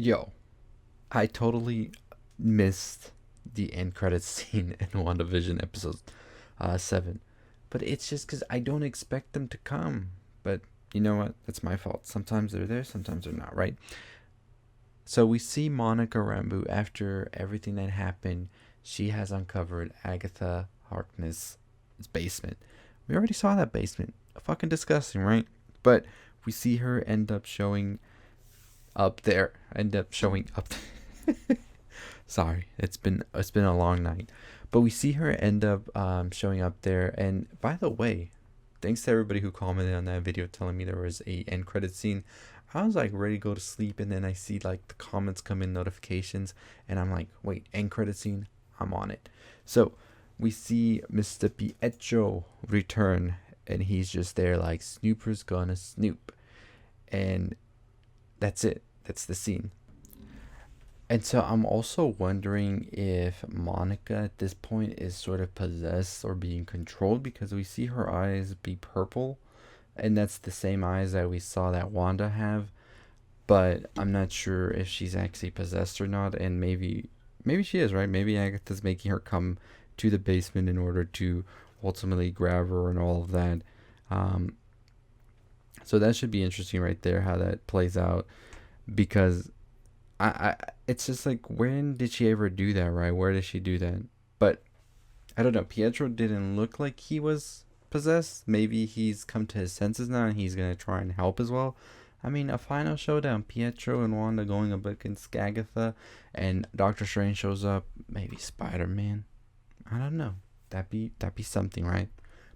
Yo, I totally missed the end credits scene in WandaVision episode 7. But it's just because I don't expect them to come. But you know what? That's my fault. Sometimes they're there, sometimes they're not, right? So we see Monica Rambeau after everything that happened. She has uncovered Agatha Harkness' basement. We already saw that basement. Fucking disgusting, right? But we see her end up showing up there. End up showing up. Sorry, it's been a long night, but we see her end up showing up there. And by the way, thanks to everybody who commented on that video telling me there was a end credit scene. I was like ready to go to sleep, and then I see like the comments come in notifications, and I'm like, wait, end credit scene? I'm on it. So we see Mr. Pietro return, and he's just there like Snooper's gonna snoop, and that's it. That's the scene. And so I'm also wondering if Monica at this point is sort of possessed or being controlled because we see her eyes be purple, and that's the same eyes that we saw that Wanda have. But I'm not sure if she's actually possessed or not, and maybe she is, right? Maybe Agatha's making her come to the basement in order to ultimately grab her and all of that. Um, so that should be interesting right there how that plays out because I it's just like when did she ever do that, right? Where did she do that? But I don't know. Pietro didn't look like he was possessed. Maybe he's come to his senses now and he's gonna try and help as well. I mean, a final showdown: Pietro and Wanda going up against Agatha, and Doctor Strange shows up. Maybe Spider Man. I don't know. That'd be something, right?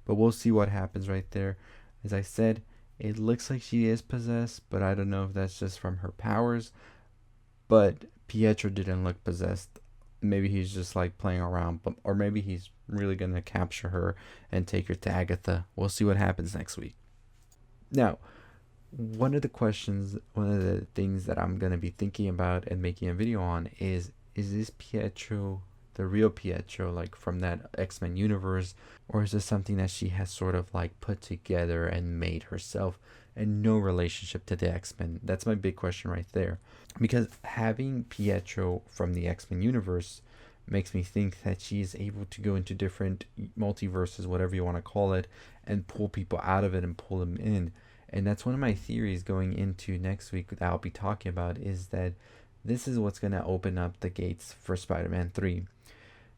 But we'll see what happens right there. As I said, it looks like she is possessed, but I don't know if that's just from her powers. But Pietro didn't look possessed. Maybe he's just like playing around, but or maybe he's really gonna capture her and take her to Agatha. We'll see what happens next week. Now, one of the things that I'm gonna be thinking about and making a video on is this Pietro the real Pietro, like from that X-Men universe, or is this something that she has sort of like put together and made herself and no relationship to the X-Men? That's my big question right there. Because having Pietro from the X-Men universe makes me think that she is able to go into different multiverses, whatever you want to call it, and pull people out of it and pull them in. And that's one of my theories going into next week that I'll be talking about is that this is what's going to open up the gates for Spider-Man 3.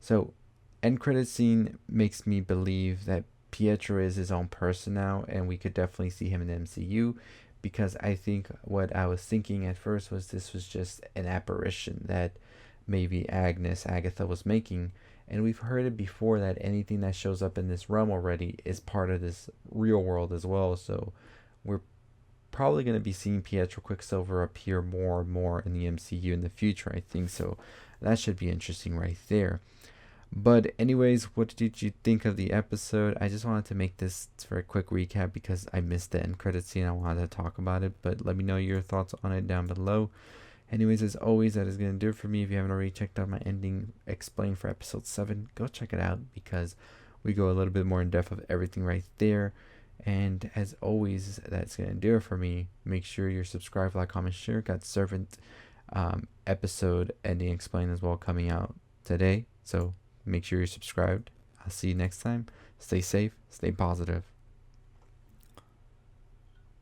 So, end credit scene makes me believe that Pietro is his own person now, and we could definitely see him in the MCU. Because I think what I was thinking at first was this was just an apparition that maybe Agatha was making. And we've heard it before that anything that shows up in this realm already is part of this real world as well. So we're probably going to be seeing Pietro Quicksilver appear more and more in the MCU in the future, I think. So that should be interesting right there. But anyways, what did you think of the episode? I just wanted to make this for a quick recap because I missed the end credit scene. I wanted to talk about it, but let me know your thoughts on it down below. Anyways, as always, that is going to do it for me. If you haven't already checked out my ending explained for episode 7, go check it out because we go a little bit more in depth of everything right there. And as always, that's going to do it for me. Make sure you're subscribed, like, comment, share. Got Servant episode ending explained as well coming out today. So make sure you're subscribed. I'll see you next time. Stay safe, stay positive.